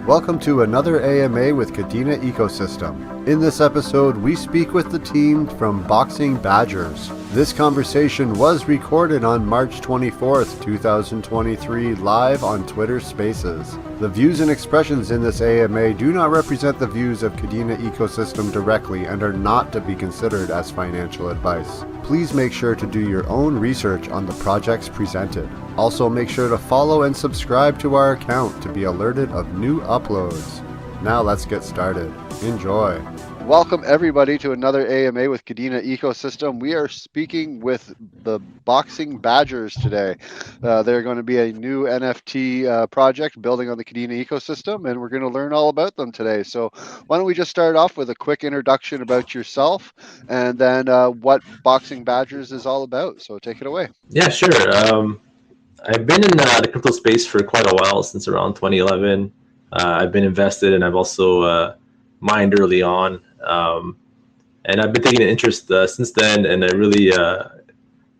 Welcome to another AMA with Kadena Ecosystem. In this episode, we speak with the team from Boxing Badgers. This conversation was recorded on March 24th, 2023, live on Twitter Spaces. The views and expressions in this AMA do not represent the views of Kadena Ecosystem directly and are not to be considered as financial advice. Please make sure to do your own research on the projects presented. Also, make sure to follow and subscribe to our account to be alerted of new uploads. Now let's get started. Enjoy. Welcome everybody to another AMA with Kadena Ecosystem. We are speaking with the Boxing Badgers today. They're going to be a new NFT project building on the Kadena Ecosystem, and we're going to learn all about them today. So why don't we just start off with a quick introduction about yourself and then what Boxing Badgers is all about. So take it away. Yeah, sure. I've been in the crypto space for quite a while, since around 2011. I've been invested, and I've also mined early on. And I've been taking an interest since then, and I really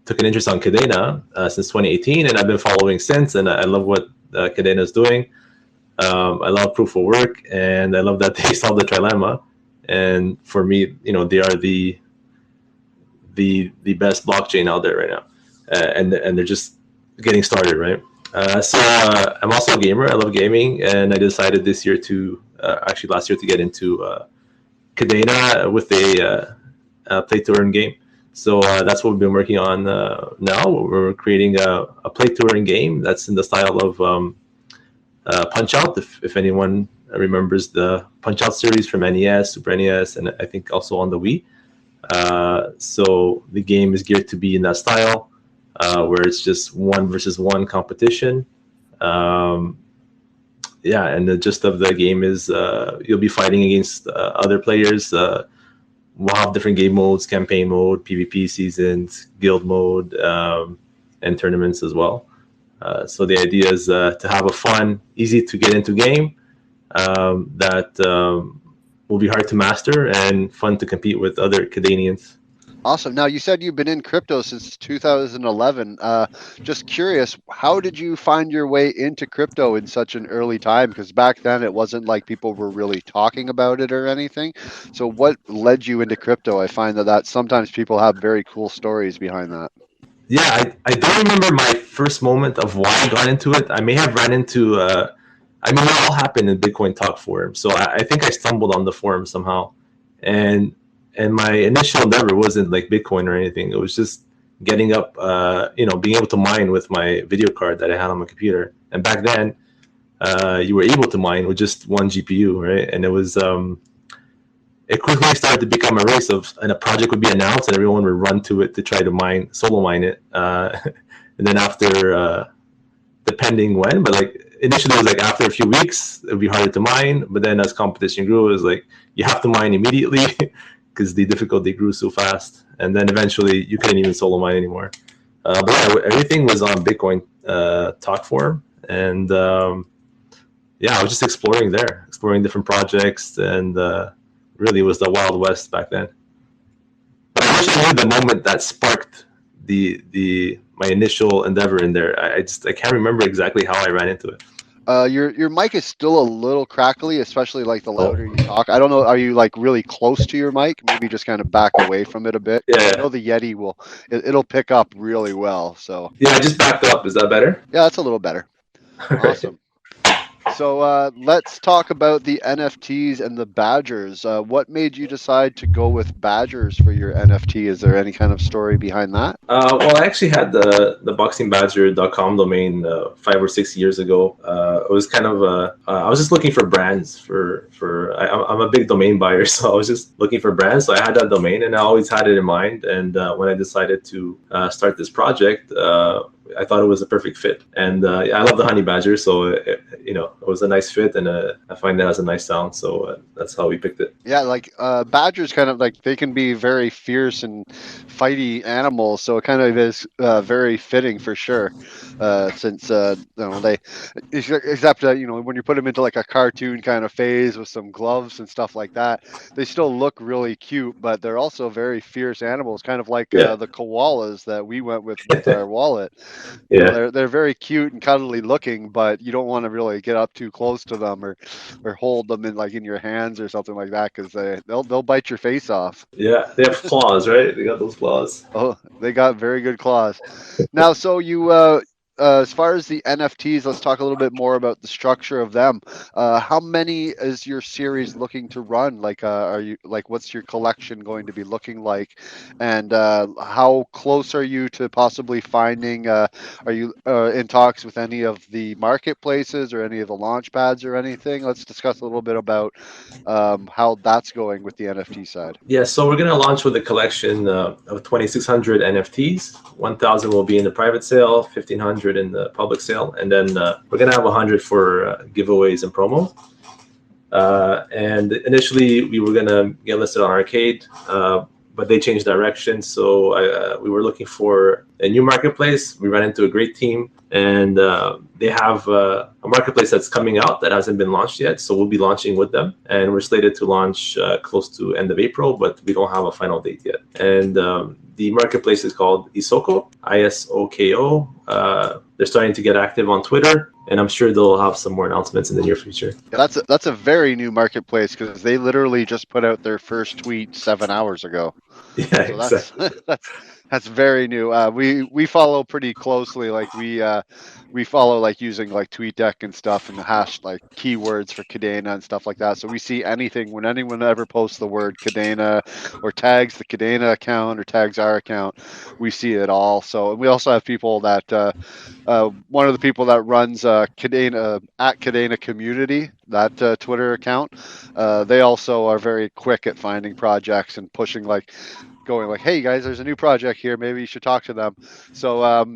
took an interest on Kadena since 2018, and I've been following since, and I love what Kadena is doing. I love proof of work, and I love that they solved the trilemma. And for me, they are the best blockchain out there right now, and they're just getting started, right? So I'm also a gamer. I love gaming, and I decided this year actually last year, to get into Kadena with a play to earn game. So that's what we've been working on now. We're creating a play to earn game that's in the style of Punch Out, if anyone remembers the Punch Out series from NES, Super NES, and I think also on the Wii. So the game is geared to be in that style, where it's just 1 versus 1 competition. And the gist of the game is you'll be fighting against other players. We'll have different game modes: campaign mode, PvP seasons, guild mode, and tournaments as well. So the idea is to have a fun, easy to get into game that will be hard to master and fun to compete with other Kadenians. Awesome. Now, you said you've been in crypto since 2011. Just curious, how did you find your way into crypto in such an early time? Because back then it wasn't like people were really talking about it or anything. So what led you into crypto? I find that sometimes people have very cool stories behind that. Yeah, I don't remember my first moment of why I got into it. I may have ran into, it all happened in Bitcoin Talk forum. So I think I stumbled on the forum somehow. And my initial endeavor wasn't like Bitcoin or anything. It was just getting up, being able to mine with my video card that I had on my computer. And back then, you were able to mine with just one GPU, right? And it was, it quickly started to become a race and a project would be announced, and everyone would run to it to try to solo mine it. And then after, depending when, but like initially it was like after a few weeks, it would be harder to mine. But then as competition grew, it was like you have to mine immediately. Because the difficulty grew so fast, and then eventually you couldn't even solo mine anymore. But yeah, everything was on Bitcoin Talk forum, and I was just exploring different projects, and really it was the Wild West back then. But I wish I knew the moment that sparked my initial endeavor in there. I can't remember exactly how I ran into it. Your mic is still a little crackly, especially like the louder you talk. I don't know. Are you like really close to your mic? Maybe just kind of back away from it a bit. Yeah. I know the Yeti it'll pick up really well. So yeah, I just backed up. Is that better? Yeah, that's a little better. Awesome. So let's talk about the NFTs and the Badgers. What made you decide to go with Badgers for your NFT? Is there any kind of story behind that? Well, I actually had the boxingbadger.com domain 5 or 6 years ago. It was kind of I was just looking for brands I'm a big domain buyer, so I was just looking for brands. So I had that domain, and I always had it in mind. And when I decided to start this project, I thought it was a perfect fit. And I love the honey badger, so it was a nice fit, and I find that has a nice sound. So that's how we picked it. Yeah, like badgers kind of like, they can be very fierce and fighty animals, so it kind of is very fitting for sure. Since they, except when you put them into like a cartoon kind of phase with some gloves and stuff like that, they still look really cute, but they're also very fierce animals, kind of like the koalas that we went with our wallet. Yeah, they're very cute and cuddly looking, but you don't want to really like get up too close to them or hold them in like in your hands or something like that, because they'll bite your face off. Yeah, they have claws, right? They got those claws. Oh, they got very good claws. Now, so as far as the NFTs, let's talk a little bit more about the structure of them. How many is your series looking to run? Like, are you like, what's your collection going to be looking like? And how close are you to possibly finding? Are you in talks with any of the marketplaces or any of the launch pads or anything? Let's discuss a little bit about how that's going with the NFT side. Yeah, so we're going to launch with a collection of 2,600 NFTs. 1,000 will be in the private sale, 1,500 in the public sale, and then we're going to have 100 for giveaways and promo. And initially, we were going to get listed on Arcade, but they changed direction. So we were looking for a new marketplace. We ran into a great team, and they have a marketplace that's coming out that hasn't been launched yet. So we'll be launching with them, and we're slated to launch close to end of April, but we don't have a final date yet. And the marketplace is called Isoko, ISOKO. They're starting to get active on Twitter, and I'm sure they'll have some more announcements in the near future. That's a very new marketplace, because they literally just put out their first tweet 7 hours ago. Yeah, So exactly. that's very new. We follow pretty closely. Like we follow like using like TweetDeck and stuff, and the hash like keywords for Kadena and stuff like that. So we see anything when anyone ever posts the word Kadena or tags the Kadena account or tags our account, we see it all. So we also have people that one of the people that runs Kadena at Kadena Community, that Twitter account, they also are very quick at finding projects and pushing like going like, hey guys, there's a new project here, maybe you should talk to them. So I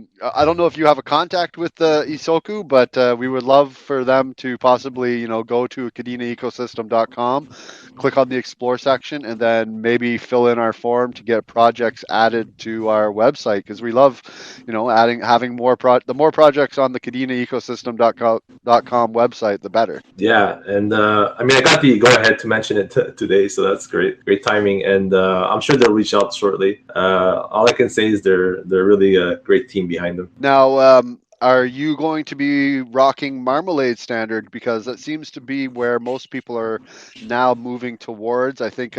don't know if you have a contact with Isoku, but we would love for them to possibly go to KadenaEcosystem.com, click on the explore section, and then maybe fill in our form to get projects added to our website, because we love having the more projects on the KadenaEcosystem.com website, the better. Yeah, and I mean, I got the go ahead to mention it today, so that's great timing, and I'm sure they'll reach out shortly. All I can say is they're really a great team behind them. Now, are you going to be rocking Marmalade standard, because that seems to be where most people are now moving towards? I think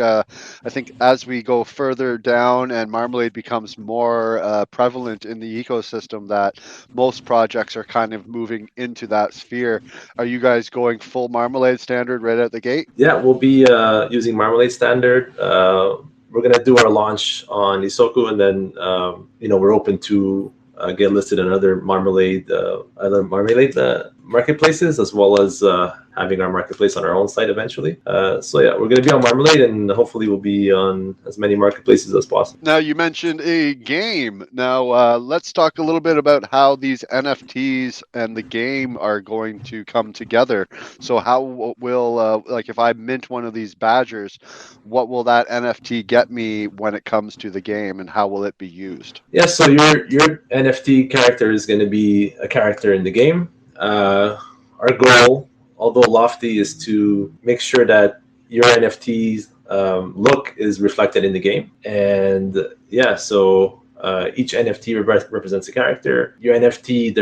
as we go further down and Marmalade becomes more prevalent in the ecosystem, that most projects are kind of moving into that sphere. Are you guys going full Marmalade standard right out the gate? Yeah, we'll be using Marmalade standard. We're gonna do our launch on Isoku, and then we're open to get listed in other Marmalade marketplaces, as well as having our marketplace on our own site eventually. So yeah, we're going to be on Marmalade, and hopefully we'll be on as many marketplaces as possible. Now, you mentioned a game. Now, let's talk a little bit about how these NFTs and the game are going to come together. So how will, like if I mint one of these badgers, what will that NFT get me when it comes to the game, and how will it be used? Yeah, so your NFT character is going to be a character in the game. Our goal, although lofty, is to make sure that your NFT's look is reflected in the game. And yeah, so each NFT represents a character. Your NFT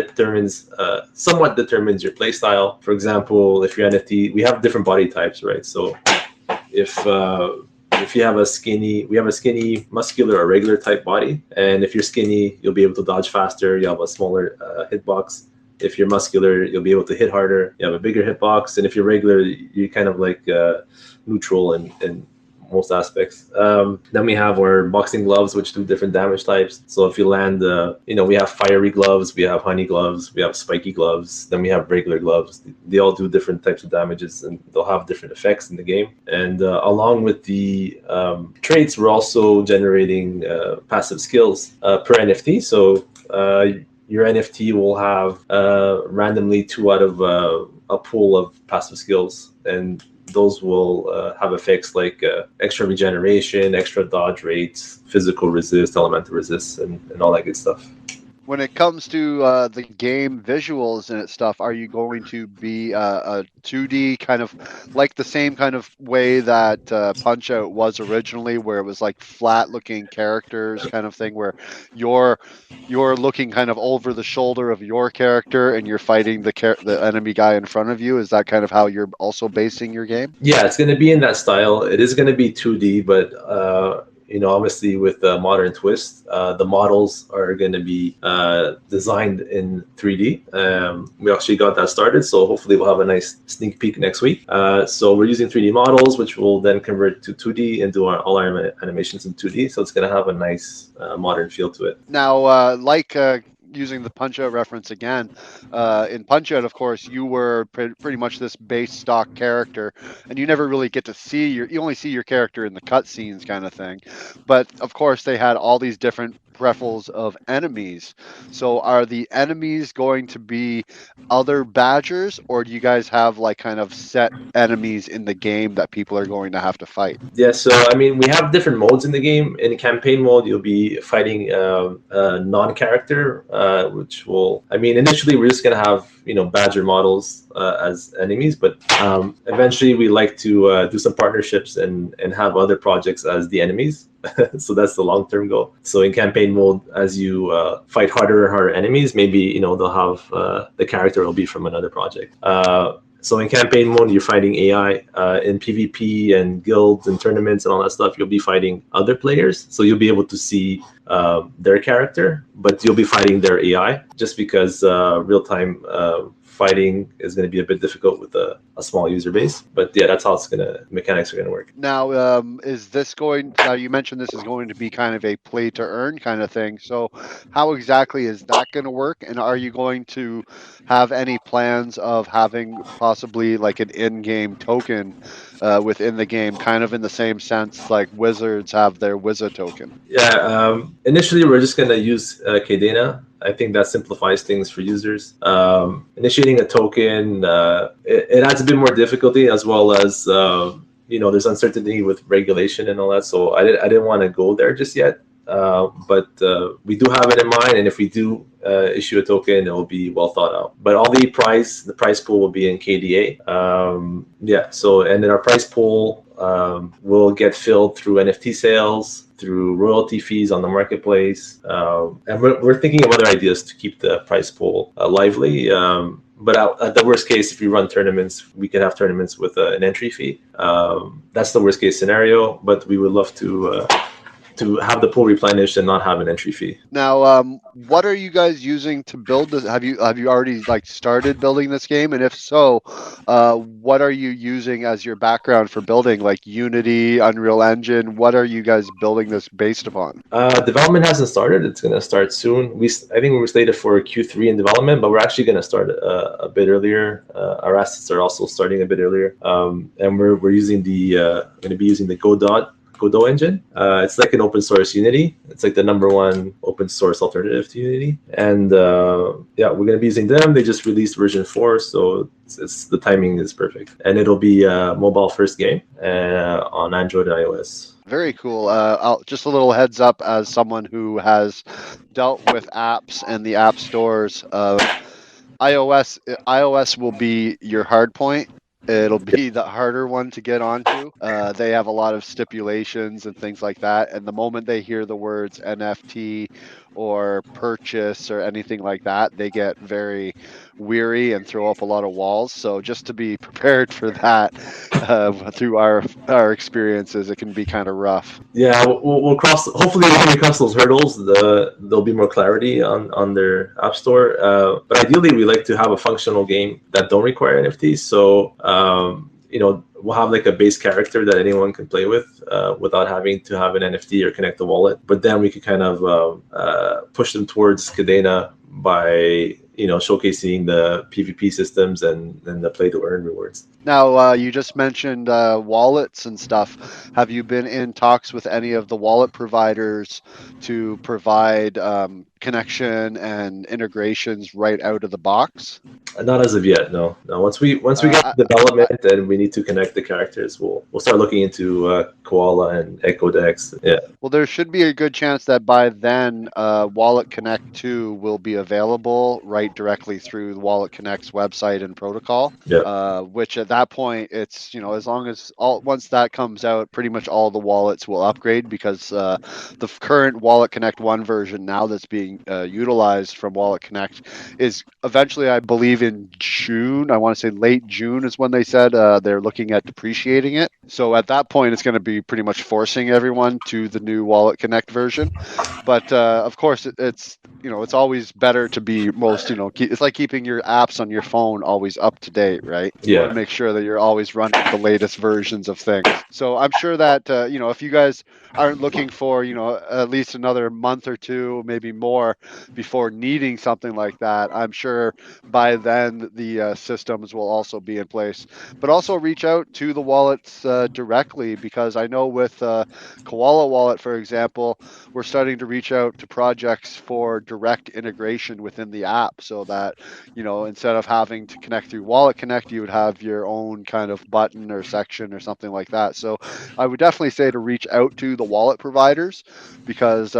somewhat determines your playstyle. For example, if your NFT, we have different body types, right? So if you have a skinny, we have a skinny, muscular, or regular type body. And if you're skinny, you'll be able to dodge faster. You have a smaller hitbox. If you're muscular, you'll be able to hit harder. You have a bigger hitbox. And if you're regular, you're kind of like neutral in most aspects. Then we have our boxing gloves, which do different damage types. So if you land, we have fiery gloves, we have honey gloves, we have spiky gloves. Then we have regular gloves. They all do different types of damages, and they'll have different effects in the game. And along with the traits, we're also generating passive skills per NFT. So your NFT will have randomly 2 out of a pool of passive skills, and those will have effects like extra regeneration, extra dodge rates, physical resist, elemental resist, and all that good stuff. When it comes to the game visuals and stuff, are you going to be a 2D kind of like the same kind of way that Punch Out was originally, where it was like flat looking characters kind of thing, where you're you're looking kind of over the shoulder of your character and you're fighting the enemy guy in front of you? Is that kind of how you're also basing your game? Yeah, it's going to be in that style. It is going to be 2D, but obviously with a modern twist, the models are going to be designed in 3D. We actually got that started, so hopefully we'll have a nice sneak peek next week. So we're using 3D models, which will then convert to 2D and do all our animations in 2D. So it's going to have a nice modern feel to it. Now, using the Punch Out reference again, in Punch Out, of course, you were pretty much this base stock character, and you never really get to see you only see your character in the cutscenes kind of thing. But of course, they had all these different prefels of enemies. So are the enemies going to be other badgers, or do you guys have like kind of set enemies in the game that people are going to have to fight? Yeah, so I mean, we have different modes in the game. In campaign mode, you'll be fighting a non-character, which will. I mean, initially we're just gonna have badger models as enemies, but eventually we like to do some partnerships and have other projects as the enemies. So that's the long-term goal. So in campaign mode, as you fight harder and harder enemies, maybe they'll have the character will be from another project. So in campaign mode, you're fighting AI. In PvP and guilds and tournaments and all that stuff, you'll be fighting other players. So you'll be able to see their character, but you'll be fighting their AI, just because real-time fighting is going to be a bit difficult with a small user base. But yeah, that's how mechanics are going to work. Now, you mentioned this is going to be kind of a play to earn kind of thing. So how exactly is that going to work? And are you going to have any plans of having possibly like an in-game token within the game, kind of in the same sense like Wizards have their Wizard token? Yeah, initially we're just going to use Kadena. I think that simplifies things for users. Initiating a token, it adds a bit more difficulty, as well as there's uncertainty with regulation and all that. So I didn't want to go there just yet. But we do have it in mind, and if we do issue a token, it will be well thought out. But all the price pool will be in KDA. Yeah. So, and then our price pool will get filled through NFT sales, through royalty fees on the marketplace, and we're thinking of other ideas to keep the price pool lively. But at the worst case, if we run tournaments, we can have tournaments with an entry fee. That's the worst case scenario, but we would love to have the pool replenished and not have an entry fee. Now, what are you guys using to build this? Have you already like started building this game? And if so, what are you using as your background for building, like Unity, Unreal Engine? What are you guys building this based upon? Development hasn't started. It's going to start soon. I think we were slated for Q3 in development, but we're actually going to start a bit earlier. Our assets are also starting a bit earlier, and we're using going to be using the Godot engine. It's like an open source Unity. It's like the #1 open source alternative to Unity. And yeah, we're going to be using them. They just released version 4, so the timing is perfect. And it'll be a mobile first game on Android and iOS. Very cool. Just a little heads up as someone who has dealt with apps and the app stores. iOS will be your hard point. It'll be the harder one to get onto. They have a lot of stipulations and things like that. And the moment they hear the words NFT or purchase or anything like that, they get very weary and throw up a lot of walls. So just to be prepared for that, through our experiences, it can be kind of rough. Yeah, we'll cross. Hopefully, when we cross those hurdles, there'll be more clarity on their app store. But ideally, we like to have a functional game that don't require NFTs. So we'll have like a base character that anyone can play with without having to have an NFT or connect a wallet. But then we could kind of push them towards Kadena by showcasing the PvP systems and the play to earn rewards. Now, you just mentioned wallets and stuff. Have you been in talks with any of the wallet providers to provide connection and integrations right out of the box? Not as of yet, no. No. Once we get I, development and we need to connect the characters, we'll start looking into Koala and Ecodex. Yeah. Well, there should be a good chance that by then, Wallet Connect 2 will be available right directly through the Wallet Connect's website and protocol. Yeah. Which at that point, it's as long as once that comes out, pretty much all the wallets will upgrade, because the current Wallet Connect 1 version now that's being utilized from Wallet Connect is eventually, I believe, in June. I want to say late June is when they said they're looking at depreciating it. So at that point, it's going to be pretty much forcing everyone to the new Wallet Connect version. But of course, it's always better to be it's like keeping your apps on your phone always up to date, right? You want to make sure that you're always running the latest versions of things. So I'm sure that if you guys aren't looking for at least another month or two, maybe more, before needing something like that, I'm sure by then the systems will also be in place. But also reach out to the wallets directly, because I know with Koala Wallet, for example, we're starting to reach out to projects for direct integration within the app, so that instead of having to connect through Wallet Connect, you would have your own kind of button or section or something like that. So I would definitely say to reach out to the wallet providers, because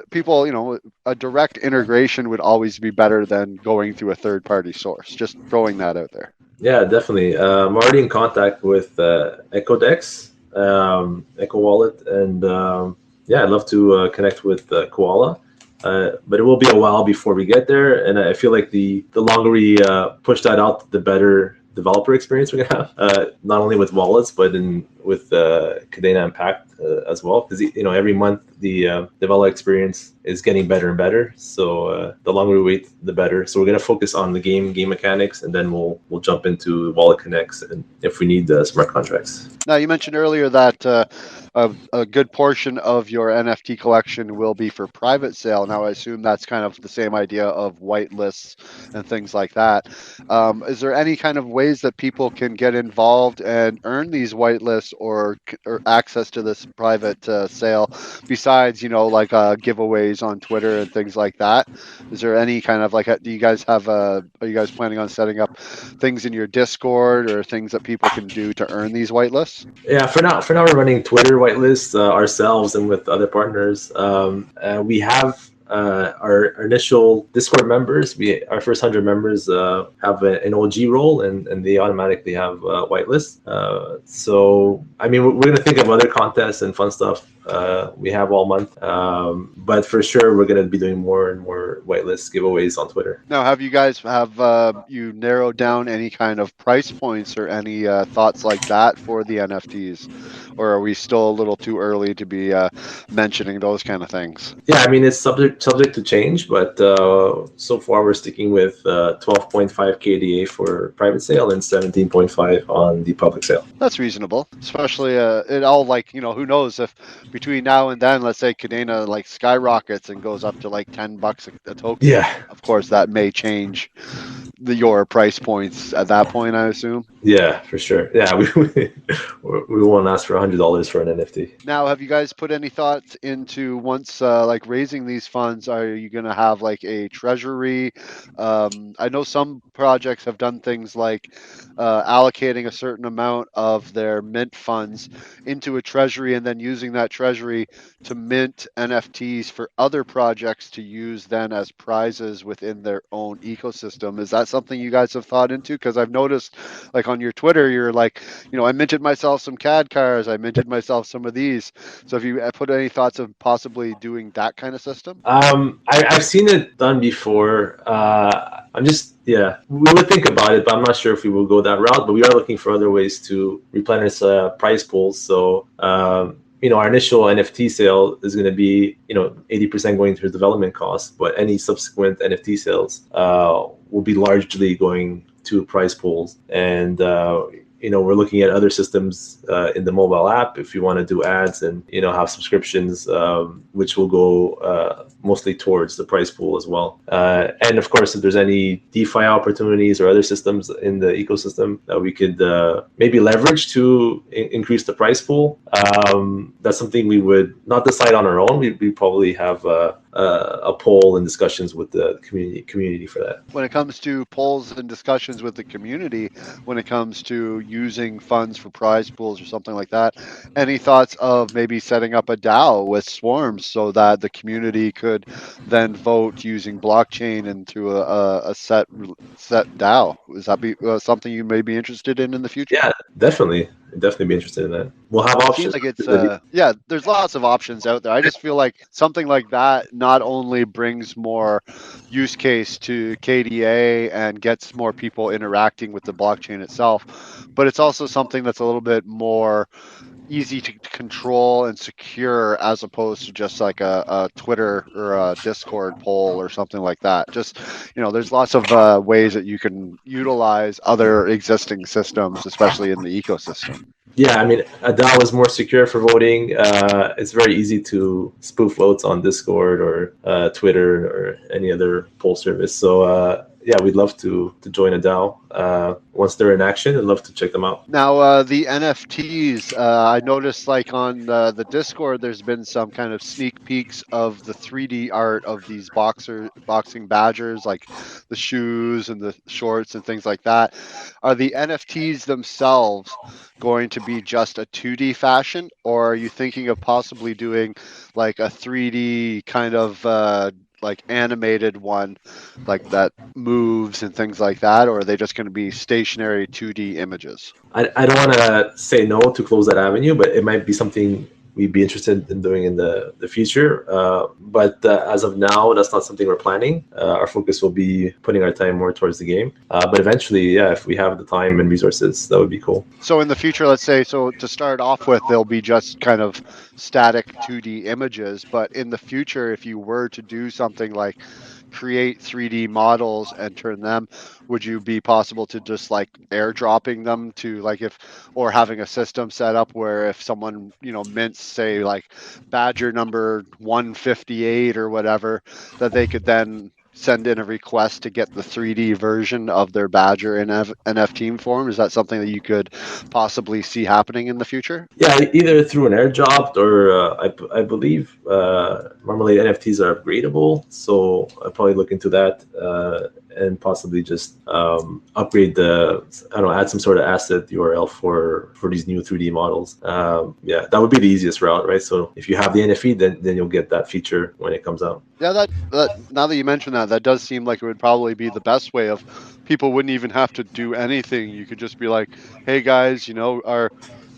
people, a direct integration would always be better than going through a third-party source. Just throwing that out there. Yeah, definitely. I'm already in contact with Ecodex, Eco Wallet, and yeah, I'd love to connect with Koala. But it will be a while before we get there, and I feel like the longer we push that out, the better developer experience we're gonna have. Not only with wallets, but with Kadena Impact as well, because every month the developer experience is getting better and better. So the longer we wait, the better. So we're gonna focus on the game mechanics, and then we'll jump into Wallet Connects, and if we need smart contracts. Now, you mentioned earlier that a good portion of your NFT collection will be for private sale. Now, I assume that's kind of the same idea of whitelists and things like that. Is there any kind of ways that people can get involved and earn these whitelists or access to this private sale, besides, like giveaways on Twitter and things like that? Is there any kind of do you guys have are you guys planning on setting up things in your Discord or things that people can do to earn these whitelists? Yeah, for now we're running Twitter whitelists ourselves and with other partners. We have our initial Discord members. Our first 100 members have an OG role, and they automatically have whitelists. So I mean, we're gonna think of other contests and fun stuff we have all month. But for sure, we're gonna be doing more and more whitelist giveaways on Twitter. Now, have you guys you narrowed down any kind of price points or any thoughts like that for the NFTs, or are we still a little too early to be mentioning those kind of things? Yeah, I mean, it's subject to change, but so far we're sticking with 12.5 KDA for private sale and 17.5 on the public sale. That's reasonable, especially it all who knows if between now and then, let's say Kadena skyrockets and goes up to $10 a token. Yeah, of course that may change your price points at that point, I assume. Yeah, for sure. Yeah, we won't ask for $100 for an NFT. Now, have you guys put any thoughts into, once raising these funds, are you going to have a treasury? I know some projects have done things like allocating a certain amount of their mint funds into a treasury, and then using that treasury to mint NFTs for other projects to use then as prizes within their own ecosystem. Is that something you guys have thought into? Because I've noticed on your Twitter, you're I minted myself some CAD cars, I minted myself some of these. So have you put any thoughts of possibly doing that kind of system? I've seen it done before. We would think about it, but I'm not sure if we will go that route. But we are looking for other ways to replenish prize pools. So our initial NFT sale is going to be 80% going through development costs, but any subsequent NFT sales will be largely going to prize pools. And we're looking at other systems in the mobile app if you want to do ads and have subscriptions, which will go mostly towards the price pool as well. And of course, if there's any DeFi opportunities or other systems in the ecosystem that we could maybe leverage to increase the price pool, that's something we would not decide on our own. We probably have a poll and discussions with the community for that. When it comes to polls and discussions with the community, when it comes to using funds for prize pools or something like that, any thoughts of maybe setting up a DAO with swarms so that the community could then vote using blockchain into a set DAO? Is that be something you may be interested in the future? Yeah, definitely be interested in that. We'll have It options. seems like it's there's lots of options out there. I just feel like something like that not only brings more use case to KDA and gets more people interacting with the blockchain itself, but it's also something that's a little bit more easy to control and secure as opposed to just like a Twitter or a Discord poll or something like that. Just, there's lots of ways that you can utilize other existing systems, especially in the ecosystem. Yeah, I mean, a DAO is more secure for voting. It's very easy to spoof votes on Discord or Twitter or any other poll service. So yeah, we'd love to join a DAO. Once they're in action, I'd love to check them out. Now, the NFTs, I noticed like on the Discord, there's been some kind of sneak peeks of the 3D art of these boxing badgers, like the shoes and the shorts and things like that. Are the NFTs themselves going to be just a 2D fashion, or are you thinking of possibly doing like a 3D kind of like animated one like that moves and things like that, or are they just going to be stationary 2D images? I don't want to say no to close that avenue, but it might be something we'd be interested in doing in the future. But as of now, that's not something we're planning. Our focus will be putting our time more towards the game. But eventually, yeah, if we have the time and resources, that would be cool. So in the future, let's say, so to start off with, they'll be just kind of static 2D images. But in the future, if you were to do something like create 3D models and turn them, would you be possible to just like airdropping them to like or having a system set up where if someone, mints, say like Badger number 158 or whatever, that they could then send in a request to get the 3D version of their Badger in NFT form? Is that something that you could possibly see happening in the future? Yeah, either through an airdrop or I believe Marmalade NFTs are upgradable. So I'll probably look into that and possibly just upgrade add some sort of asset URL for these new 3D models. Yeah, that would be the easiest route, right? So if you have the NFT, then you'll get that feature when it comes out. Yeah, that now that you mention that does seem like it would probably be the best way of people wouldn't even have to do anything. You could just be like, hey guys, our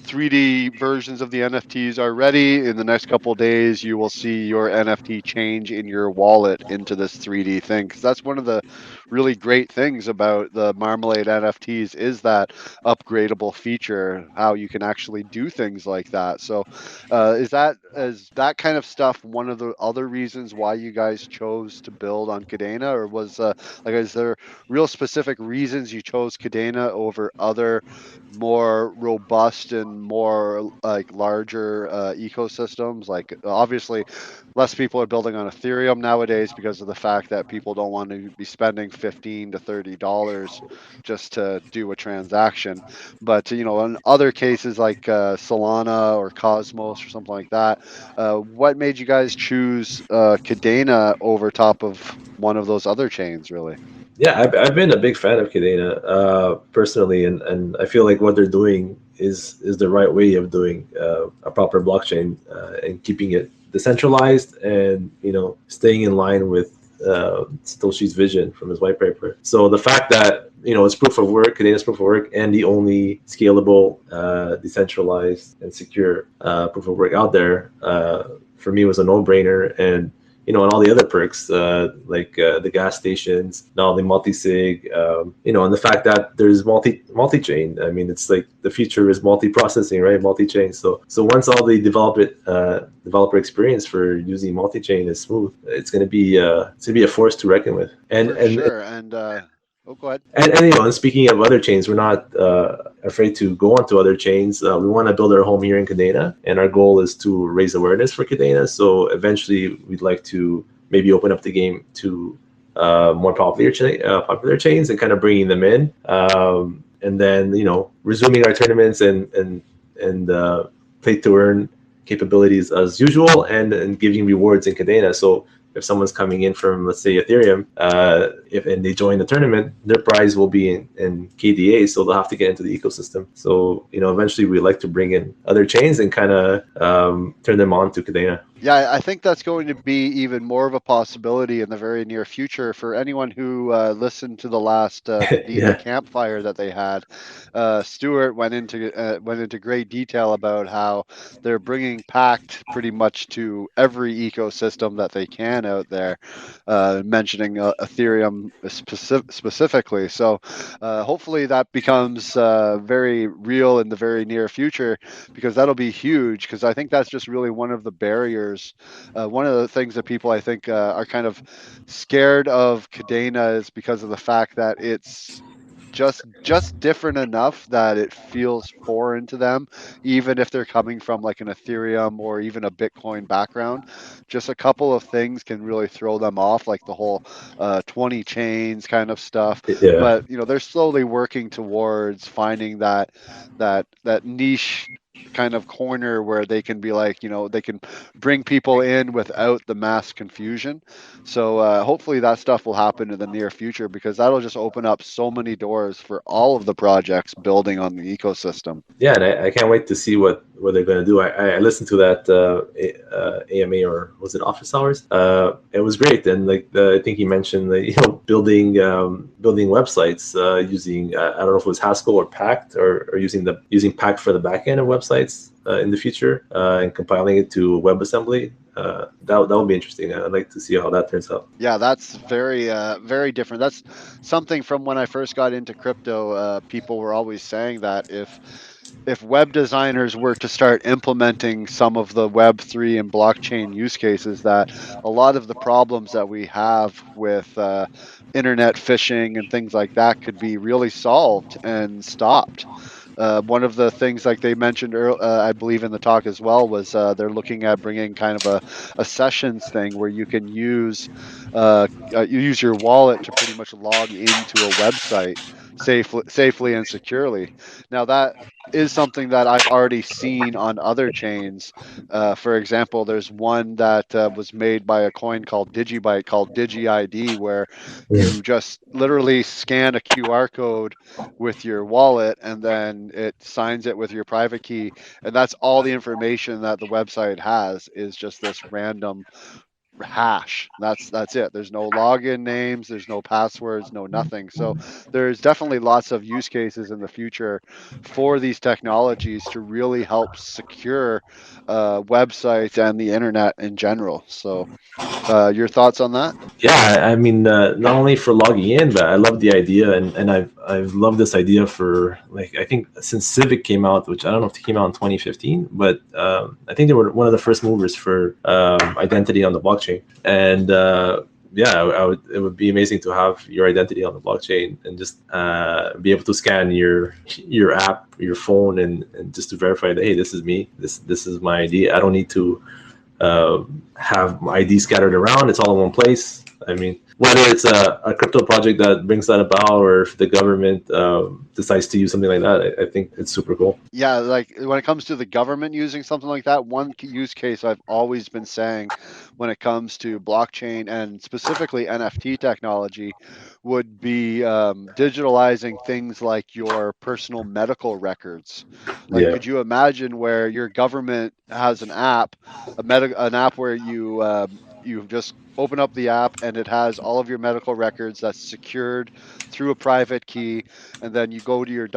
3D versions of the NFTs are ready. In the next couple of days, you will see your NFT change in your wallet into this 3D thing. Because that's one of the really great things about the Marmalade NFTs is that upgradable feature, how you can actually do things like that. So is that kind of stuff one of the other reasons why you guys chose to build on Kadena, or was is there real specific reasons you chose Kadena over other more robust and more like larger ecosystems? Like obviously less people are building on Ethereum nowadays because of the fact that people don't want to be spending $15 to $30 just to do a transaction. But in other cases like Solana or Cosmos or something like that, what made you guys choose Kadena over top of one of those other chains, really? Yeah, I've been a big fan of Kadena personally, and I feel like what they're doing is the right way of doing a proper blockchain and keeping it decentralized and staying in line with Satoshi's vision from his white paper. So the fact that it's proof of work, Kadena's proof of work, and the only scalable, decentralized, and secure proof of work out there for me was a no-brainer. And and all the other perks like the gas stations, not only multi-sig, and the fact that there's multi-chain. I mean, it's like the future is multi-processing, right? Multi-chain. So once all the developer experience for using multi-chain is smooth, it's going to be a force to reckon with. For sure. And Oh, go ahead. And speaking of other chains, we're not afraid to go onto other chains. We want to build our home here in Kadena, and our goal is to raise awareness for Kadena. So eventually, we'd like to maybe open up the game to more popular chains and kind of bringing them in, and then resuming our tournaments and play to earn capabilities as usual, and giving rewards in Kadena. So if someone's coming in from, let's say, Ethereum, if and they join the tournament, their prize will be in KDA, so they'll have to get into the ecosystem. So eventually we like to bring in other chains and kind of turn them on to Kadena. Yeah, I think that's going to be even more of a possibility in the very near future for anyone who listened to the last Kadena Yeah, campfire that they had. Stuart went into great detail about how they're bringing Pact pretty much to every ecosystem that they can out there, mentioning Ethereum specifically. So hopefully that becomes very real in the very near future, because that'll be huge. Because I think that's just really one of the barriers. One of the things that people, I think, are kind of scared of Kadena is because of the fact that it's just different enough that it feels foreign to them, even if they're coming from like an Ethereum or even a Bitcoin background. Just a couple of things can really throw them off, like the whole 20 chains kind of stuff. yeah. But they're slowly working towards finding that niche kind of corner where they can be like, they can bring people in without the mass confusion. So hopefully that stuff will happen in the near future, because that'll just open up so many doors for all of the projects building on the ecosystem. Yeah, and I can't wait to see what they're going to do. I listened to that AMA, or was it Office Hours? It was great, and like I think he mentioned that building websites using I don't know if it was Haskell or Pact, or using Pact for the backend of websites in the future, and compiling it to WebAssembly. That would be interesting. I'd like to see how that turns out. Yeah, that's very different. That's something from when I first got into crypto. People were always saying that if web designers were to start implementing some of the Web3 and blockchain use cases, that a lot of the problems that we have with internet phishing and things like that could be really solved and stopped. One of the things, like they mentioned, I believe in the talk as well, was they're looking at bringing kind of a sessions thing where you can you use your wallet to pretty much log into a website safely and securely. Now that is something that I've already seen on other chains. For example, there's one that was made by a coin called Digibyte called DigiID, where you just literally scan a QR code with your wallet, and then it signs it with your private key, and that's all the information that the website has, is just this random hash. That's it. There's no login names, there's no passwords, no nothing. So there's definitely lots of use cases in the future for these technologies to really help secure websites and the internet in general. So your thoughts on that? Yeah, I mean, not only for logging in, but I love the idea, and I've loved this idea for, like, I think since Civic came out, which I don't know if it came out in 2015, but I think they were one of the first movers for identity on the blockchain. And yeah, it would be amazing to have your identity on the blockchain, and just be able to scan your app, your phone, and just to verify that, hey, this is me, this is my ID. I don't need to have my ID scattered around. It's all in one place. I mean, whether it's a crypto project that brings that about, or if the government decides to use something like that, I think it's super cool. Yeah, like when it comes to the government using something like that, one use case I've always been saying when it comes to blockchain and specifically NFT technology would be digitalizing things like your personal medical records. Like, Yeah. could you imagine where your government has an app where you just open up the app and it has all of your medical records that's secured through a private key, and then you go to your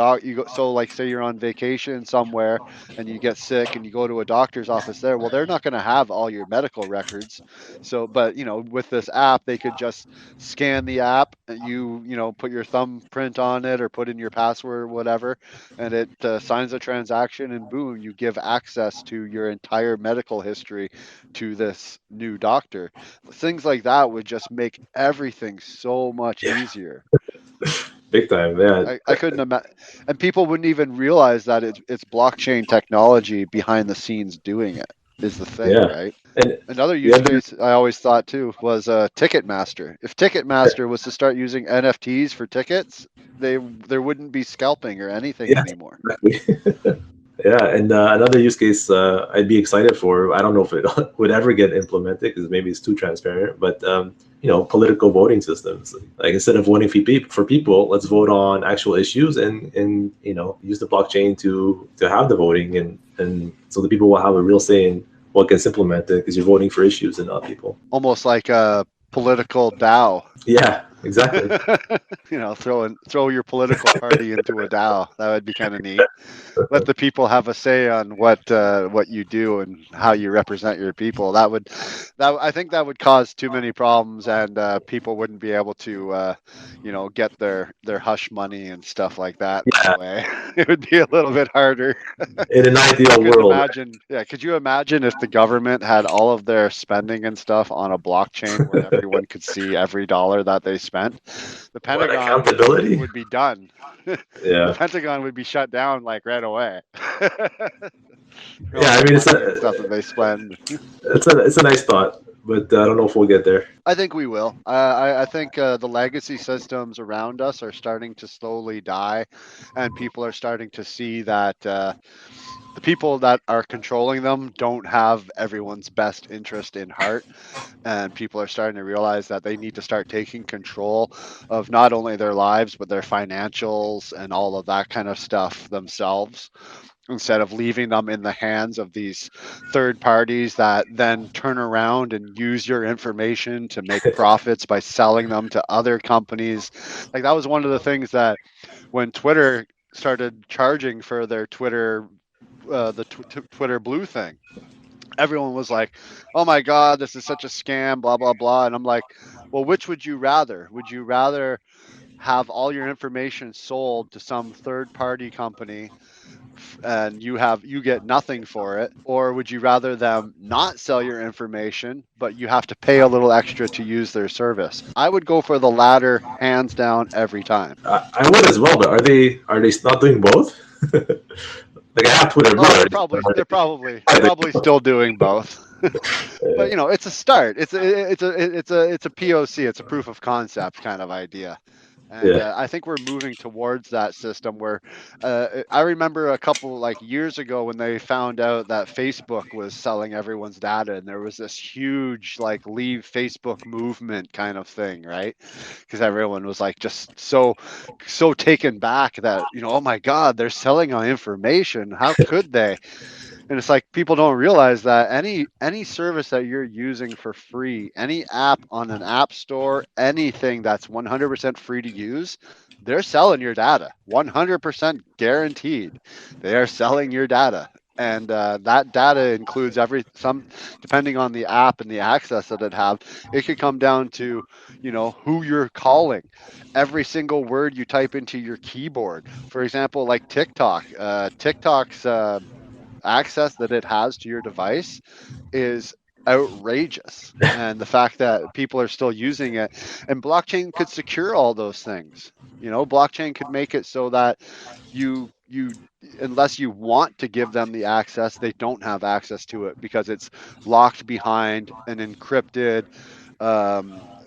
so like say you're on vacation somewhere and you get sick and you go to a doctor's office there, well, they're not going to have all your medical records. So but with this app they could just scan the app, and you put your thumbprint on it or put in your password or whatever, and it signs a transaction, and boom, you give access to your entire medical history to this new doctor. Things like that would just make everything so much Yeah. easier. Big time, yeah. I couldn't imagine, and people wouldn't even realize that it's blockchain technology behind the scenes doing it is the thing, Yeah. right? And Another the use other, case I always thought too was Ticketmaster. If Ticketmaster was to start using NFTs for tickets, there wouldn't be scalping or anything yeah, anymore. exactly. Yeah, and another use case I'd be excited for. I don't know if it would ever get implemented because maybe it's too transparent. But political voting systems. Like instead of voting for people, let's vote on actual issues and use the blockchain to have the voting and so the people will have a real say in what gets implemented because you're voting for issues and not people. Almost like a political DAO. Yeah, exactly. Throw your political party into a DAO. That would be kind of neat. Let the people have a say on what you do and how you represent your people. I think that would cause too many problems, and people wouldn't be able to get their hush money and stuff like that that Yeah, way. It would be a little bit harder. in an I ideal couldn't world. imagine. Yeah, could you imagine if the government had all of their spending and stuff on a blockchain where everyone could see every dollar that they spent? The What Pentagon accountability? would be done. The Yeah, Pentagon would be shut down like right away. yeah. All I the mean, money and stuff that they spend. it's a nice thought, but I don't know if we'll get there. I think we will. I think the legacy systems around us are starting to slowly die, and people are starting to see that the people that are controlling them don't have everyone's best interest in heart, and people are starting to realize that they need to start taking control of not only their lives but their financials and all of that kind of stuff themselves, instead of leaving them in the hands of these third parties that then turn around and use your information to make profits by selling them to other companies. Like that was one of the things that when Twitter started charging for their Twitter Blue thing, everyone was like, "Oh my God, this is such a scam!" Blah blah blah. And I'm like, "Well, which would you rather? Would you rather have all your information sold to some third party company and you get nothing for it, or would you rather them not sell your information but you have to pay a little extra to use their service?" I would go for the latter hands down every time. I would as well, but are they not doing both? Like I have Twitter Blue Oh, they're already. probably they're probably probably still doing both. But it's a start. It's a POC. It's a proof of concept kind of idea. And Yeah, I think we're moving towards that system where I remember a couple like years ago when they found out that Facebook was selling everyone's data, and there was this huge like leave Facebook movement kind of thing, right? Because everyone was like just so taken back that oh my God, they're selling our information. How could they? And it's like people don't realize that any service that you're using for free, any app on an app store, anything that's 100% free to use, they're selling your data. 100% guaranteed. They are selling your data. And that data includes depending on the app and the access that it have, it could come down to, who you're calling, every single word you type into your keyboard. For example, like TikTok's access that it has to your device is outrageous. And the fact that people are still using it, and blockchain could secure all those things. Blockchain could make it so that you unless you want to give them the access, they don't have access to it because it's locked behind an encrypted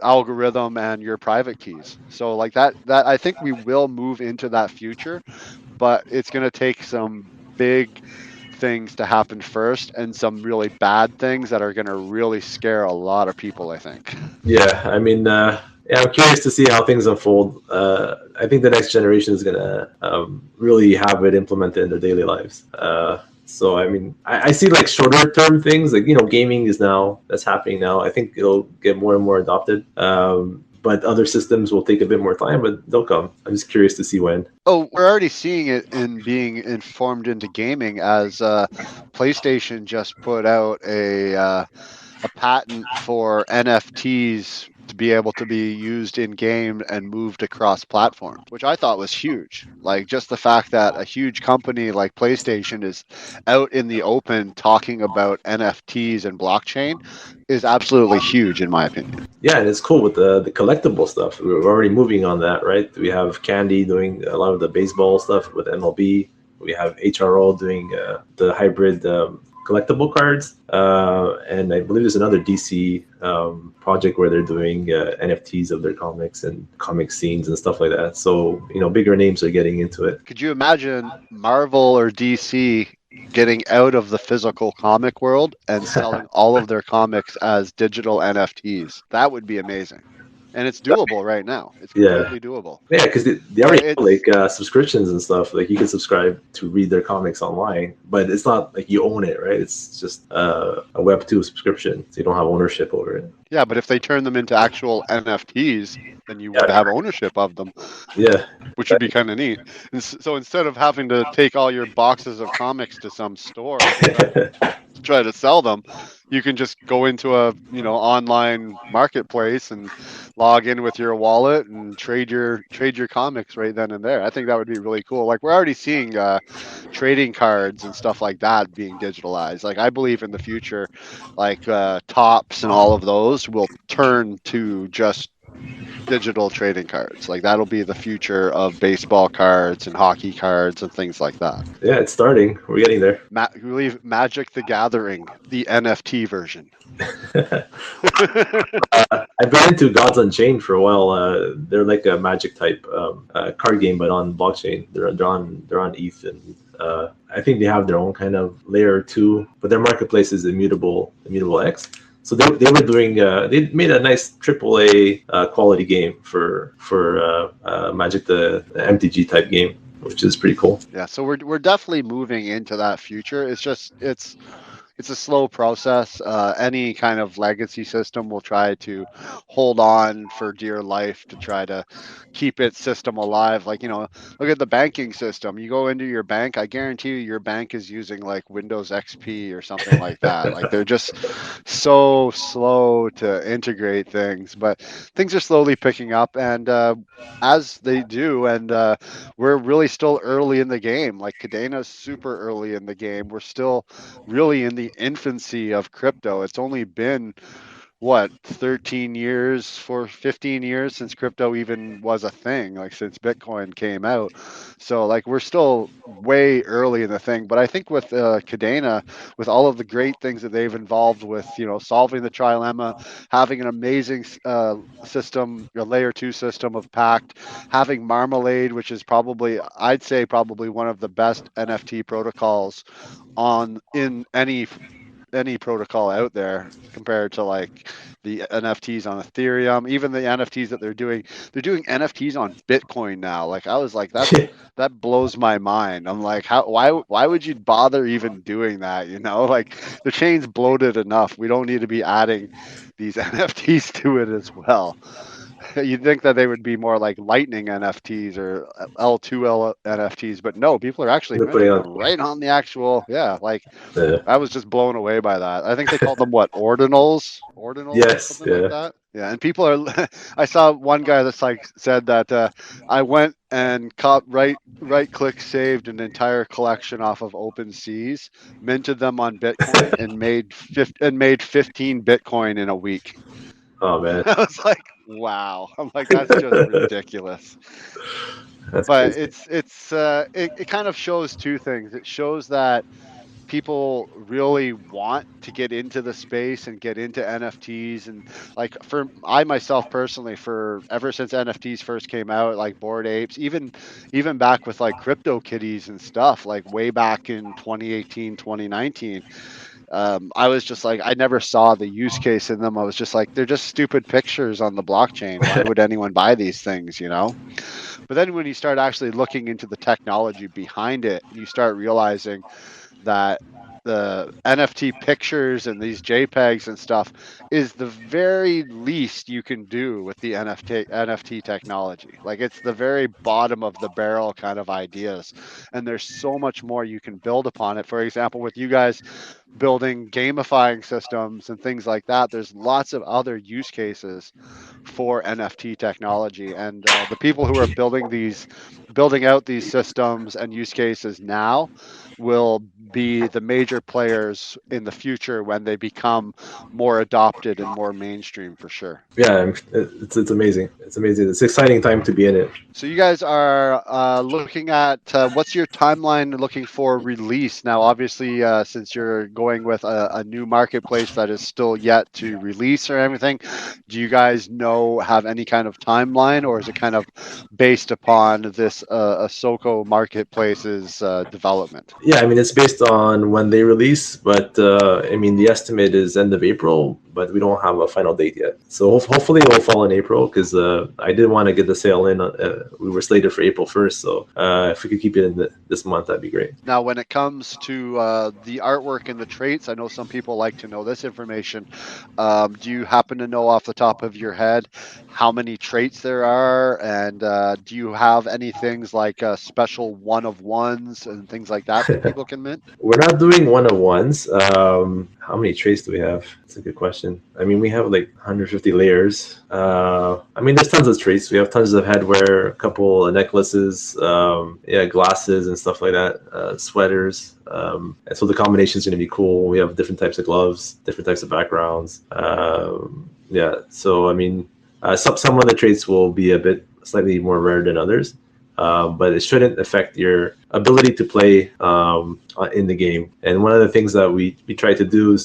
algorithm and your private keys. So like that I think we will move into that future, but it's going to take some big things to happen first and some really bad things that are going to really scare a lot of people, I think. yeah. I mean, yeah. I'm curious to see how things unfold. I think the next generation is gonna really have it implemented in their daily lives. So I mean, I see like shorter term things, like gaming is now that's happening now. I think it'll get more and more adopted. But other systems will take a bit more time, but they'll come. I'm just curious to see when. Oh, we're already seeing it in being informed into gaming as PlayStation just put out a patent for NFTs to be able to be used in game and moved across platforms, which I thought was huge. Like just the fact that a huge company like PlayStation is out in the open talking about NFTs and blockchain is absolutely huge in my opinion. Yeah, and it's cool with the collectible stuff. We're already moving on that, right? We have Candy doing a lot of the baseball stuff with MLB. We have HRO doing the hybrid collectible cards, and I believe there's another DC project where they're doing NFTs of their comics and comic scenes and stuff like that. So bigger names are getting into it. Could you imagine Marvel or DC getting out of the physical comic world and selling all of their comics as digital NFTs? That would be amazing. And it's doable right now. It's Yeah. completely doable. Yeah, because they But already have it's like subscriptions and stuff. Like you can subscribe to read their comics online, but it's not like you own it, right? It's just a Web2 subscription, so you don't have ownership over it. yeah, but if they turn them into actual NFTs, then you would Yeah, have ownership of them, yeah, which would be kind of neat. And so instead of having to take all your boxes of comics to some store to try to sell them, you can just go into a online marketplace and log in with your wallet and trade your comics right then and there. I think that would be really cool. Like we're already seeing trading cards and stuff like that being digitalized. Like I believe in the future, like tops and all of those will turn to just digital trading cards. Like that'll be the future of baseball cards and hockey cards and things like that. yeah. It's starting. We're getting there. We believe Magic the Gathering, the NFT version. I've been into Gods Unchained for a while. They're like a Magic type card game, but on blockchain. They're on ETH, and I think they have their own kind of layer two, but their marketplace is Immutable X. So they were doing they made a nice AAA quality game for Magic the MTG type game, which is pretty cool. Yeah, so we're definitely moving into that future. It's a slow process. Any kind of legacy system will try to hold on for dear life to try to keep its system alive. Like, look at the banking system. You go into your bank, I guarantee you your bank is using like Windows XP or something like that. Like they're just so slow to integrate things, but things are slowly picking up. And as they do, and we're really still early in the game. Like Kadena's super early in the game. We're still really in the infancy of crypto. It's only been what 13 years for 15 years since crypto even was a thing, like since Bitcoin came out. So like we're still way early in the thing, but I think with Kadena, with all of the great things that they've involved with, solving the trilemma, having an amazing system, a layer 2 system of Pact, having Marmalade, which is probably, I'd say probably one of the best NFT protocols on in any protocol out there compared to like the NFTs on Ethereum, even the NFTs that they're doing NFTs on Bitcoin now. Like I was like, that blows my mind. I'm like, why would you bother even doing that? Like the chain's bloated enough. We don't need to be adding these NFTs to it as well. You'd think that they would be more like Lightning NFTs or L2L NFTs, but no, people are actually They're putting minting on. them right on the actual, yeah, like Uh, I was just blown away by that. I think they called them what, ordinals or yes, something like yeah. that. Yeah, and people are. I saw one guy that's like said that I went and right click saved an entire collection off of OpenSeas, minted them on Bitcoin, and made 15 Bitcoin in a week. Oh man, I was like, wow. I'm like, that's just ridiculous. that's But crazy. it kind of shows two things. It shows that people really want to get into the space and get into NFTs, and like for I myself personally, for ever since NFTs first came out, like Bored Apes, even back with like crypto kitties and stuff, like way back in 2018, 2019, I was just like, I never saw the use case in them. I was just like, they're just stupid pictures on the blockchain. Why would anyone buy these things? But then when you start actually looking into the technology behind it, you start realizing that the NFT pictures and these JPEGs and stuff is the very least you can do with the NFT technology. Like it's the very bottom of the barrel kind of ideas, and there's so much more you can build upon it. For example, with you guys building gamifying systems and things like that, there's lots of other use cases for NFT technology, and the people who are building out these systems and use cases now will be the major players in the future when they become more adopted and more mainstream for sure. Yeah, it's amazing. It's amazing. It's an exciting time to be in it. So you guys are looking at what's your timeline looking for release now? Obviously, since you're going with a new marketplace that is still yet to release or everything, do you guys have any kind of timeline, or is it kind of based upon this Ahsoka marketplace's development? Yeah, I mean it's based on when they release, but I mean the estimate is end of April, but we don't have a final date yet. So hopefully it will fall in April because I did want to get the sale in. We were slated for April 1st, so if we could keep it in this month, that'd be great. Now, when it comes to the artwork and the traits, I know some people like to know this information. Do you happen to know off the top of your head how many traits there are? And do you have any things like special one-of-ones and things like that that people can mint? We're not doing one-of-ones. How many traits do we have? That's a good question. I mean, we have like 150 layers. I mean, there's tons of traits. We have tons of headwear, a couple of necklaces, glasses and stuff like that, sweaters. And so the combination is going to be cool. We have different types of gloves, different types of backgrounds. So I mean, some of the traits will be a bit slightly more rare than others. But it shouldn't affect your ability to play in the game. And one of the things that we try to do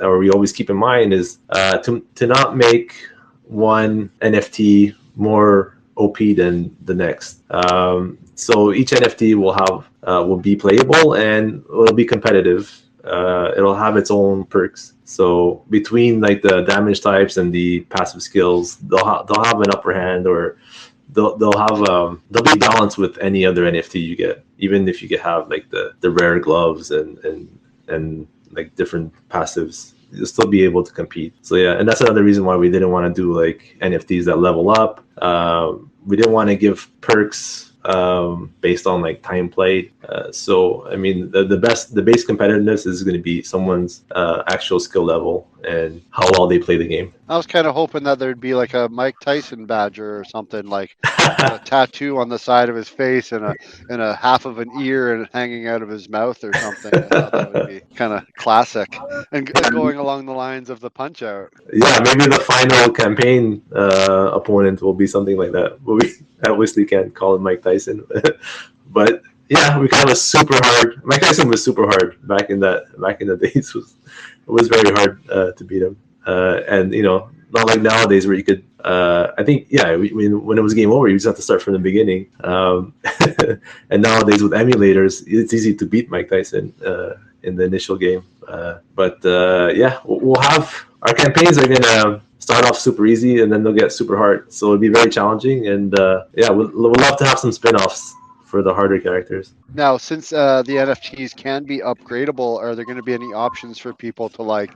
or we always keep in mind is to not make one NFT more OP than the next. So each NFT will be playable and will be competitive. It'll have its own perks. So between like the damage types and the passive skills, they'll have an upper hand, or they'll be balanced with any other NFT you get, even if you have like the rare gloves and like different passives, you'll still be able to compete. So yeah, and that's another reason why we didn't want to do like NFTs that level up. We didn't want to give perks based on like time played. So I mean, the base competitiveness is going to be someone's actual skill level and how well they play the game. I was kind of hoping that there'd be like a Mike Tyson badger or something, like a tattoo on the side of his face and a half of an ear and hanging out of his mouth or something. I thought that would be kind of classic and going along the lines of the Punch Out. Yeah, maybe the final campaign opponent will be something like that. But we obviously can't call it Mike Tyson. But yeah, we kind of super hard. Mike Tyson was super hard back in the days. It was very hard to beat him. And you know, not like nowadays where you could. I think when it was game over, you just have to start from the beginning. And nowadays with emulators, it's easy to beat Mike Tyson in the initial game. But we'll have our campaigns are gonna start off super easy and then they'll get super hard. So it'll be very challenging. And we'll love to have some spin-offs for the harder characters. Now, since the NFTs can be upgradable, are there going to be any options for people to like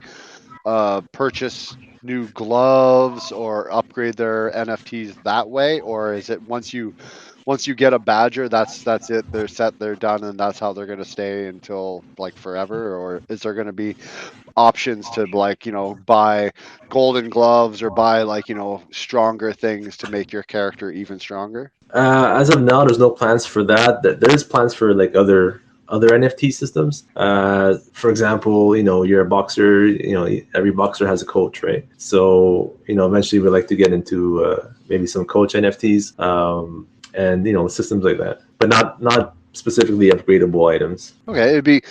purchase new gloves or upgrade their NFTs that way, or is it once you get a badger, that's it, they're set, they're done, and that's how they're going to stay until like forever? Or is there going to be options to like, you know, buy golden gloves or buy like, you know, stronger things to make your character even stronger? As of now, there's no plans for that. There is plans for like other NFT systems. For example, you know, you're a boxer. You know, every boxer has a coach, right? So you know, eventually we'd like to get into maybe some coach NFTs, and you know, systems like that, but not specifically upgradable items. Okay, it'd be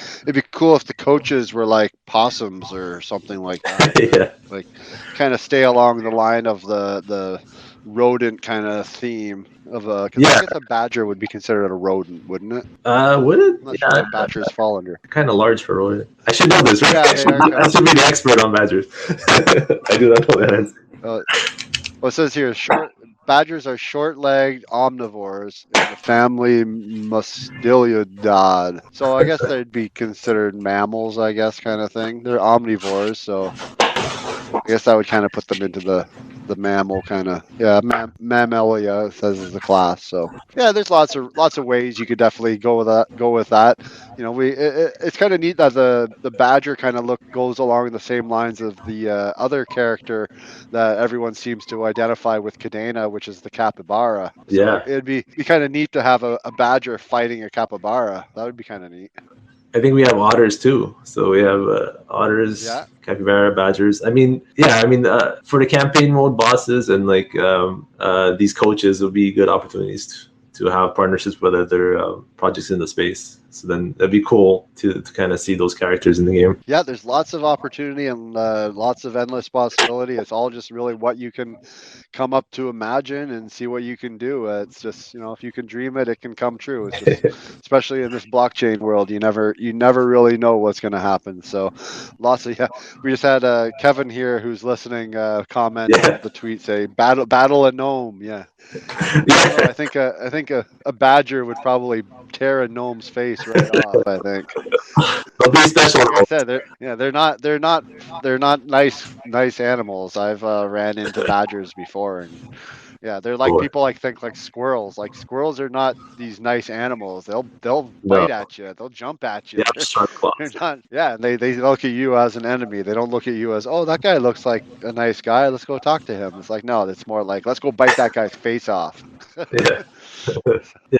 cool if the coaches were like possums or something like that. Yeah, like kind of stay along the line of the rodent kind of theme of I guess a badger would be considered a rodent, wouldn't it? Would it? I'm not sure what badgers fall under. Kind of large for rodent. I should know this, right? Yeah, I should be the expert on badgers. I do not know that answer. Well, it says here, short badgers are short-legged omnivores in the family Mustelidae. So I guess they'd be considered mammals, I guess, kind of thing. They're omnivores, so I guess that would kind of put them into the mammal kind of, yeah, mammalia it says is the class. So yeah, there's lots of ways you could definitely go with that. It's kind of neat that the badger kind of look goes along the same lines of the other character that everyone seems to identify with Kadena, which is the capybara. So Yeah, it'd be kind of neat to have a badger fighting a capybara. That would be kind of neat. I think we have otters too. So we have otters, Yeah. capybara, badgers. I mean, yeah, I mean, for the campaign mode bosses and like these coaches would be good opportunities to have partnerships with other projects in the space. So then that'd be cool to kind of see those characters in the game. Yeah, there's lots of opportunity and lots of endless possibility. It's all just really what you can come up to imagine and see what you can do. It's just, if you can dream it, it can come true. It's just, especially in this blockchain world, you never really know what's going to happen. So, yeah. We just had Kevin here who's listening comment Yeah, on the tweet say battle a gnome. Yeah, I don't know. yeah. I think a badger would probably tear a gnome's face right off. I think. They'll be special. Like I said, they're not nice animals. I've ran into badgers before, and yeah, they're like Boy. people like think like squirrels. Like squirrels are not these nice animals. They'll No, bite at you. They'll jump at they you. have sharp They're claws. not. Yeah, and they look at you as an enemy. They don't look at you as, oh, that guy looks like a nice guy. Let's go talk to him. It's like, no, it's more like, let's go bite that guy's face off. Yeah, yeah. Go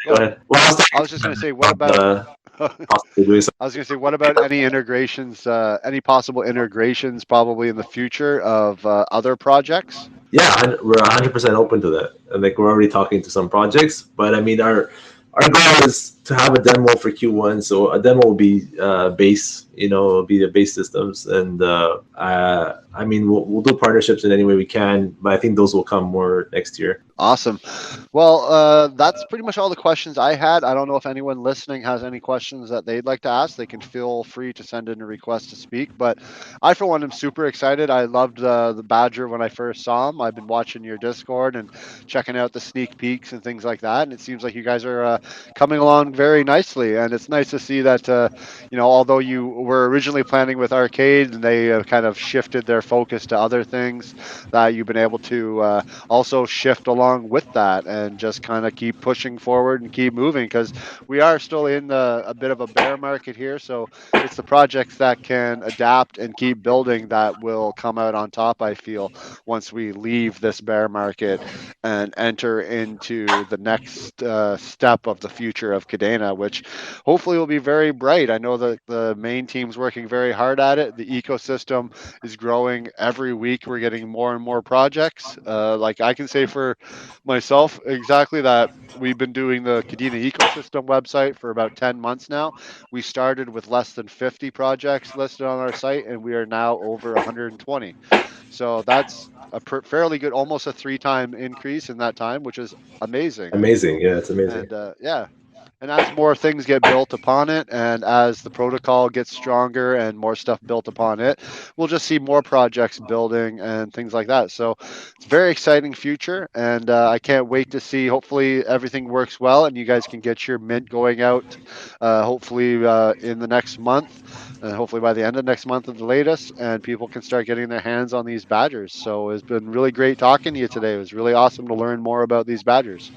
Well, ahead. Well, I was I talking was just gonna say, what about about possibly doing something. I was going to say, what about any integrations, any possible integrations probably in the future of other projects? Yeah, we're 100% open to that. And like we're already talking to some projects, but I mean our goal is to have a demo for Q1. So a demo will be base, it'll be the base systems, and I mean we'll do partnerships in any way we can, but I think those will come more next year. Awesome. Well, that's pretty much all the questions I had. I don't know if anyone listening has any questions that they'd like to ask. They can feel free to send in a request to speak. But I, for one, am super excited. I loved the Badger when I first saw him. I've been watching your Discord and checking out the sneak peeks and things like that. And it seems like you guys are coming along very nicely. And it's nice to see that, although you were originally planning with Arcade and they kind of shifted their focus to other things, that you've been able to also shift along with that and just kind of keep pushing forward and keep moving, because we are still in a bit of a bear market here. So it's the projects that can adapt and keep building that will come out on top, I feel, once we leave this bear market and enter into the next step of the future of Kadena, which hopefully will be very bright. I know that the main team's working very hard at it. The ecosystem is growing every week. We're getting more and more projects. Like I can say for myself exactly that we've been doing the Kadena Ecosystem website for about 10 months now. We started with less than 50 projects listed on our site, and we are now over 120. So that's a fairly good, almost a 3-time increase in that time, which is amazing. Amazing. Yeah, it's amazing. And yeah, and as more things get built upon it, and as the protocol gets stronger and more stuff built upon it, we'll just see more projects building and things like that. So it's a very exciting future, and I can't wait to see. Hopefully everything works well, and you guys can get your mint going out. Hopefully in the next month, and hopefully by the end of next month at the latest, and people can start getting their hands on these badgers. So it's been really great talking to you today. It was really awesome to learn more about these badgers.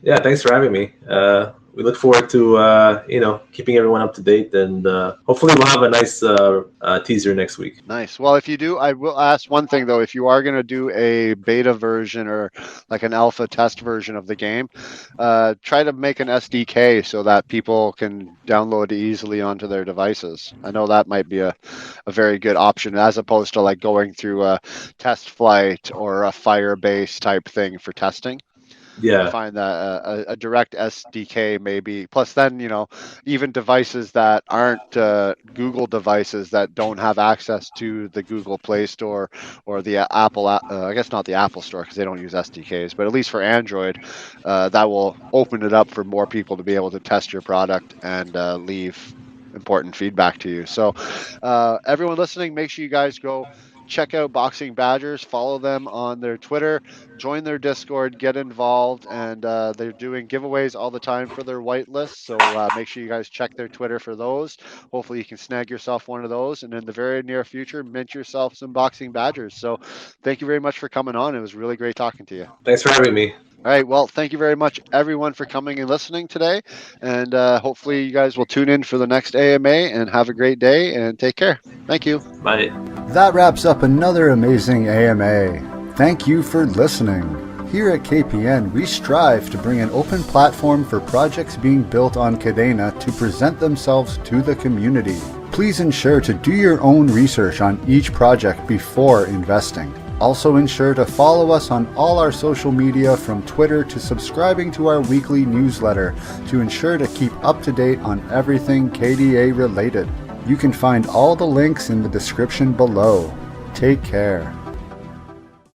Yeah, thanks for having me. We look forward to keeping everyone up to date, and hopefully we'll have a nice teaser next week. Nice. Well, if you do, I will ask one thing though. If you are going to do a beta version or like an alpha test version of the game, try to make an SDK so that people can download it easily onto their devices. I know that might be a very good option as opposed to like going through a test flight or a Firebase type thing for testing. I Yeah, find that a direct SDK maybe. Plus, then even devices that aren't Google devices that don't have access to the Google Play Store or the Apple. I guess not the Apple Store because they don't use SDKs, but at least for Android, that will open it up for more people to be able to test your product and leave important feedback to you. So, everyone listening, make sure you guys go check out Boxing Badgers, follow them on their Twitter, join their Discord, get involved, and they're doing giveaways all the time for their whitelist. So make sure you guys check their Twitter for those. Hopefully you can snag yourself one of those, and in the very near future, mint yourself some Boxing Badgers. So thank you very much for coming on. It was really great talking to you. Thanks for having me. All right. Well, thank you very much, everyone, for coming and listening today. And hopefully you guys will tune in for the next AMA and have a great day and take care. Thank you. Bye. That wraps up another amazing AMA. Thank you for listening. Here at KPN, we strive to bring an open platform for projects being built on Kadena to present themselves to the community. Please ensure to do your own research on each project before investing. Also ensure to follow us on all our social media, from Twitter to subscribing to our weekly newsletter, to ensure to keep up to date on everything KDA related. You can find all the links in the description below. Take care.